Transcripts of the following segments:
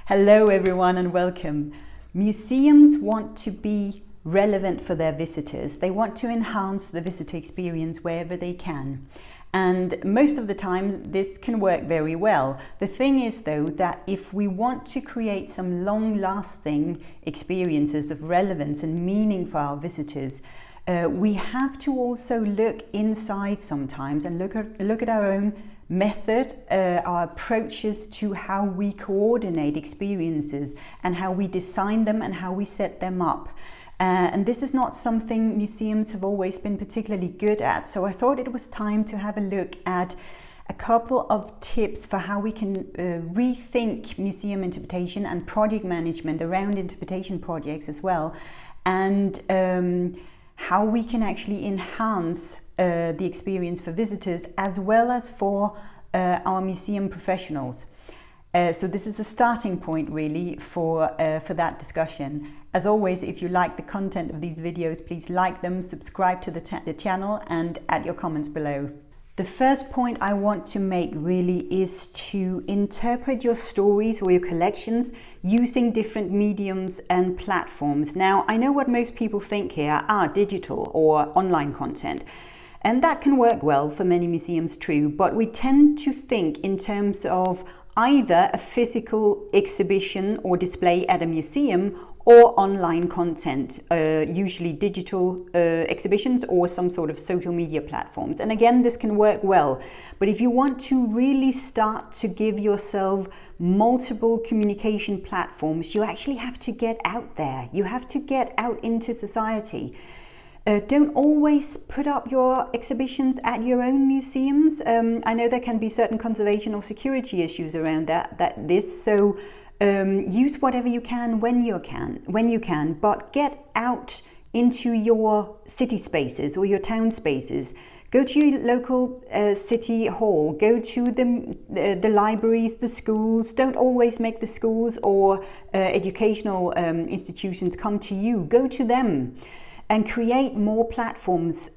Hello everyone and welcome. Museums want to be relevant for their visitors. They want to enhance the visitor experience wherever they can. And most of the time this can work very well. The thing is though that if we want to create some long-lasting experiences of relevance and meaning for our visitors, we have to also look inside sometimes and look at our own method, our approaches to how we coordinate experiences and how we design them and how we set them up. And this is not something museums have always been particularly good at. So I thought it was time to have a look at a couple of tips for how we can rethink museum interpretation and project management around interpretation projects as well. And how we can actually enhance the experience for visitors as well as for our museum professionals. So this is a starting point really for that discussion. As always, if you like the content of these videos, please like them, subscribe to the channel and add your comments below. The first point I want to make really is to interpret your stories or your collections using different mediums and platforms. Now, I know what most people think here are digital or online content. And that can work well for many museums, true, but we tend to think in terms of either a physical exhibition or display at a museum or online content, usually digital exhibitions or some sort of social media platforms. And again, this can work well, but if you want to really start to give yourself multiple communication platforms, you actually have to get out there. You have to get out into society. Don't always put up your exhibitions at your own museums. I know there can be certain conservation or security issues around this. So use whatever you can when you can, but get out into your city spaces or your town spaces. Go to your local city hall, go to the libraries, the schools. Don't always make the schools or educational institutions come to you. Go to them. And create more platforms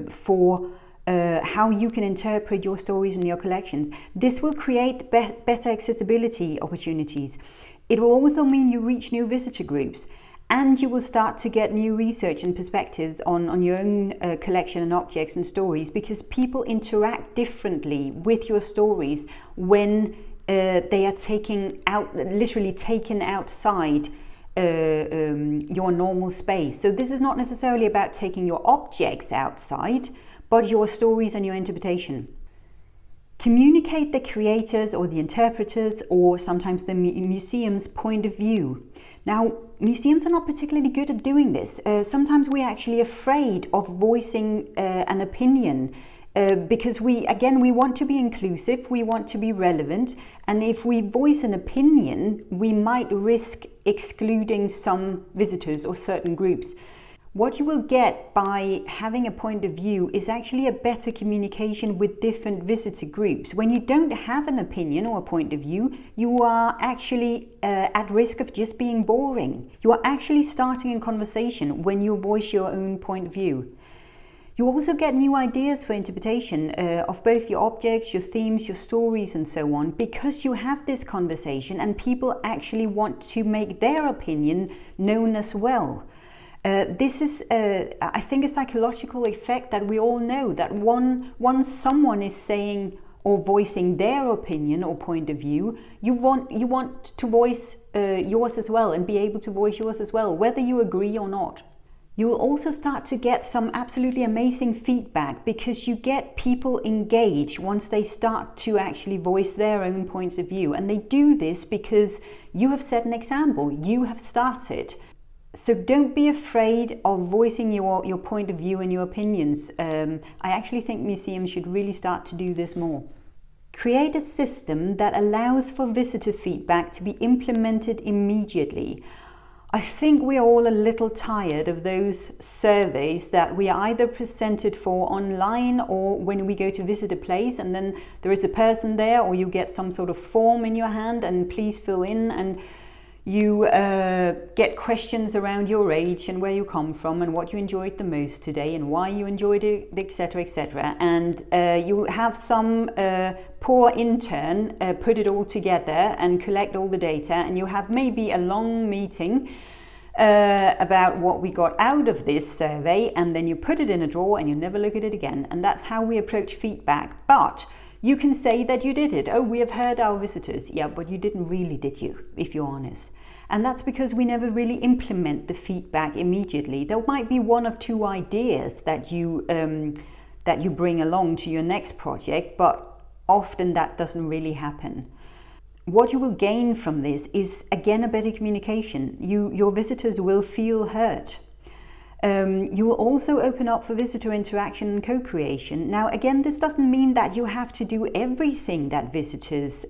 for how you can interpret your stories and your collections. This will create better accessibility opportunities. It will also mean you reach new visitor groups and you will start to get new research and perspectives on your own collection and objects and stories, because people interact differently with your stories when they are literally taken outside your normal space. So this is not necessarily about taking your objects outside, but your stories and your interpretation. Communicate the creators or the interpreters or sometimes the museum's point of view. Now, museums are not particularly good at doing this. Sometimes we're actually afraid of voicing an opinion because we want to be inclusive, we want to be relevant, and if we voice an opinion, we might risk excluding some visitors or certain groups. What you will get by having a point of view is actually a better communication with different visitor groups. When you don't have an opinion or a point of view, you are actually at risk of just being boring. You are actually starting a conversation when you voice your own point of view. You also get new ideas for interpretation of both your objects, your themes, your stories and so on, because you have this conversation and people actually want to make their opinion known as well. This is, I think, a psychological effect that we all know, that once someone is saying or voicing their opinion or point of view, you want to voice yours as well and be able to voice yours as well, whether you agree or not. You will also start to get some absolutely amazing feedback because you get people engaged once they start to actually voice their own points of view. And they do this because you have set an example, you have started. So don't be afraid of voicing your point of view and your opinions. I actually think museums should really start to do this more. Create a system that allows for visitor feedback to be implemented immediately. I think we are all a little tired of those surveys that we are either presented for online or when we go to visit a place and then there is a person there, or you get some sort of form in your hand and please fill in, and You get questions around your age and where you come from and what you enjoyed the most today and why you enjoyed it, etc., etc. And you have some poor intern put it all together and collect all the data, and you have maybe a long meeting about what we got out of this survey, and then you put it in a drawer and you never look at it again. And that's how we approach feedback. But you can say that you did it. Oh, we have heard our visitors. Yeah, but you didn't really, did you, if you're honest? And that's because we never really implement the feedback immediately. There might be one of two ideas that you bring along to your next project, but often that doesn't really happen. What you will gain from this is, again, a better communication. Your visitors will feel heard. You will also open up for visitor interaction and co-creation. Now, again, this doesn't mean that you have to do everything that visitors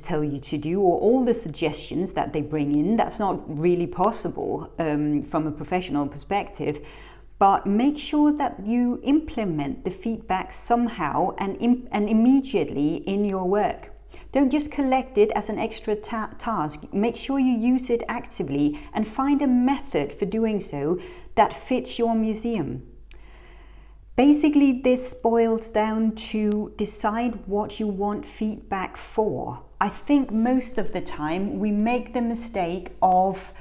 tell you to do, or all the suggestions that they bring in. That's not really possible from a professional perspective. But make sure that you implement the feedback somehow and immediately in your work. Don't just collect it as an extra task. Make sure you use it actively and find a method for doing so that fits your museum. Basically, this boils down to decide what you want feedback for. I think most of the time we make the mistake of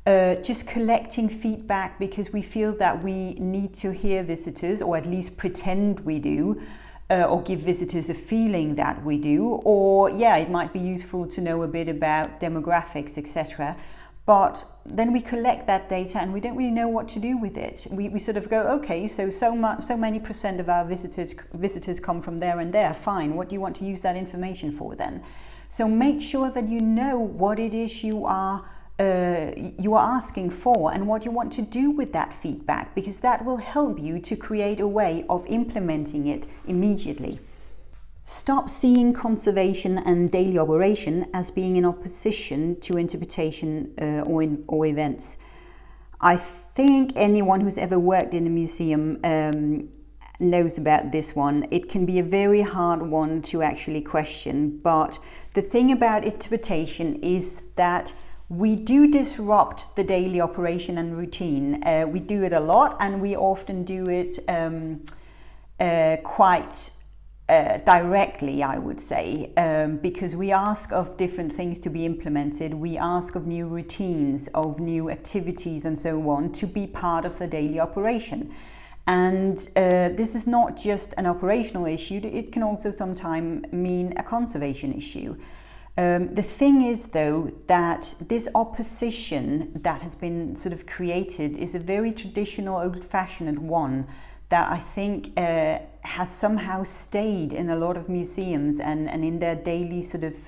just collecting feedback because we feel that we need to hear visitors, or at least pretend we do. Or give visitors a feeling that we do, or it might be useful to know a bit about demographics, etc. But then we collect that data and we don't really know what to do with it. We sort of go, okay, so many percent of our visitors come from there and there. Fine. What do you want to use that information for then? So make sure that you know what it is you are asking for and what you want to do with that feedback, because that will help you to create a way of implementing it immediately. Stop seeing conservation and daily operation as being in opposition to interpretation or events. I think anyone who's ever worked in a museum knows about this one. It can be a very hard one to actually question, but the thing about interpretation is that we do disrupt the daily operation and routine. We do it a lot, and we often do it quite directly, I would say, because we ask of different things to be implemented. We ask of new routines, of new activities and so on to be part of the daily operation. And this is not just an operational issue, it can also sometimes mean a conservation issue. The thing is, though, that this opposition that has been sort of created is a very traditional, old-fashioned one that I think has somehow stayed in a lot of museums and in their daily sort of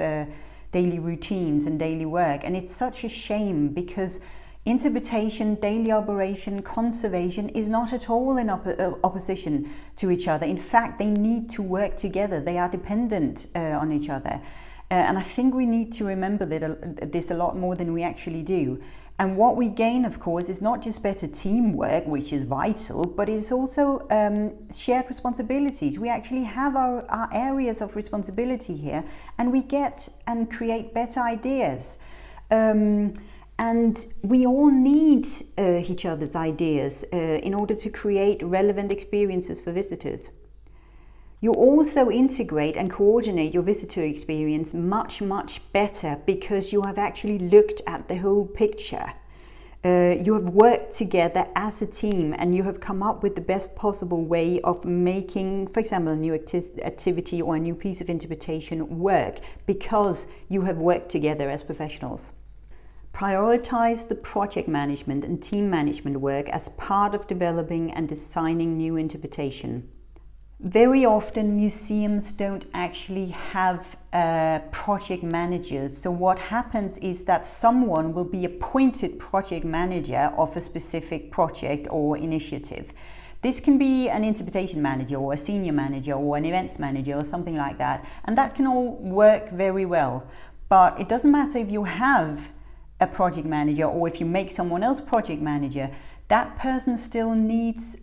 daily routines and daily work. And it's such a shame, because interpretation, daily operation, conservation is not at all in opposition to each other. In fact, they need to work together. They are dependent on each other. And I think we need to remember this a lot more than we actually do. And what we gain, of course, is not just better teamwork, which is vital, but it's also shared responsibilities. We actually have our areas of responsibility here, and we get and create better ideas. And we all need each other's ideas in order to create relevant experiences for visitors. You also integrate and coordinate your visitor experience much, much better because you have actually looked at the whole picture. You have worked together as a team, and you have come up with the best possible way of making, for example, a new activity or a new piece of interpretation work, because you have worked together as professionals. Prioritize the project management and team management work as part of developing and designing new interpretation. Very often museums don't actually have project managers. So what happens is that someone will be appointed project manager of a specific project or initiative. This can be an interpretation manager or a senior manager or an events manager or something like that. And that can all work very well. But it doesn't matter if you have a project manager or if you make someone else project manager. That person still needs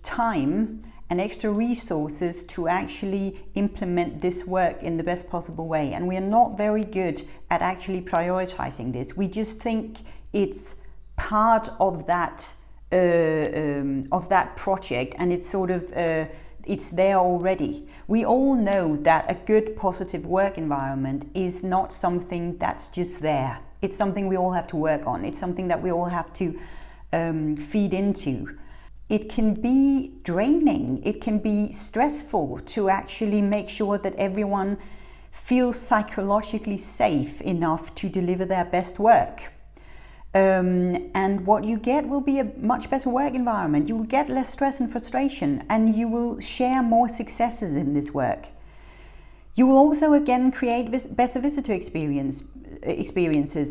time and extra resources to actually implement this work in the best possible way. And we are not very good at actually prioritizing this. We just think it's part of that project, and it's sort of it's there already. We all know that a good positive work environment is not something that's just there. It's something we all have to work on. It's something that we all have to feed into. It can be draining. It can be stressful to actually make sure that everyone feels psychologically safe enough to deliver their best work. And what you get will be a much better work environment. You will get less stress and frustration, and you will share more successes in this work. You will also again create better visitor experiences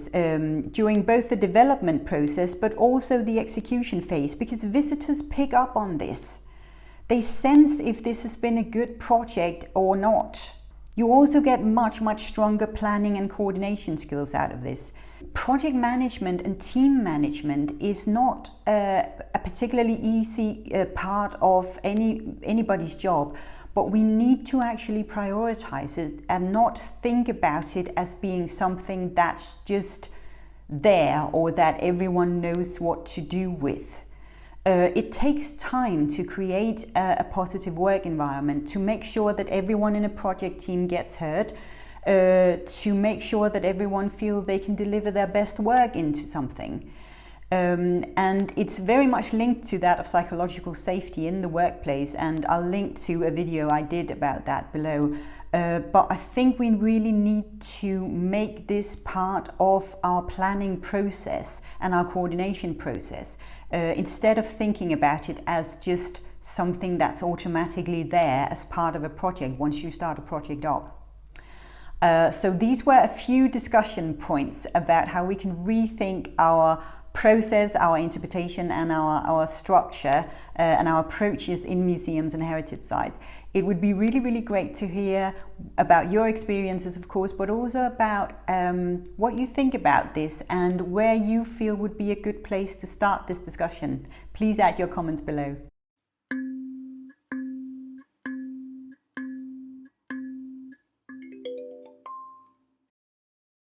during both the development process but also the execution phase, because visitors pick up on this. They sense if this has been a good project or not. You also get much stronger planning and coordination skills out of this. Project management and team management is not a particularly easy part of anybody's job, but we need to actually prioritize it and not think about it as being something that's just there or that everyone knows what to do with. It takes time to create a positive work environment, to make sure that everyone in a project team gets heard, to make sure that everyone feels they can deliver their best work into something. And it's very much linked to that of psychological safety in the workplace, and I'll link to a video I did about that below. But I think we really need to make this part of our planning process and our coordination process, instead of thinking about it as just something that's automatically there as part of a project once you start a project up. So these were a few discussion points about how we can rethink our process, our interpretation, and our structure and our approaches in museums and heritage sites. It would be really great to hear about your experiences, of course, but also about what you think about this and where you feel would be a good place to start this discussion. Please add your comments below.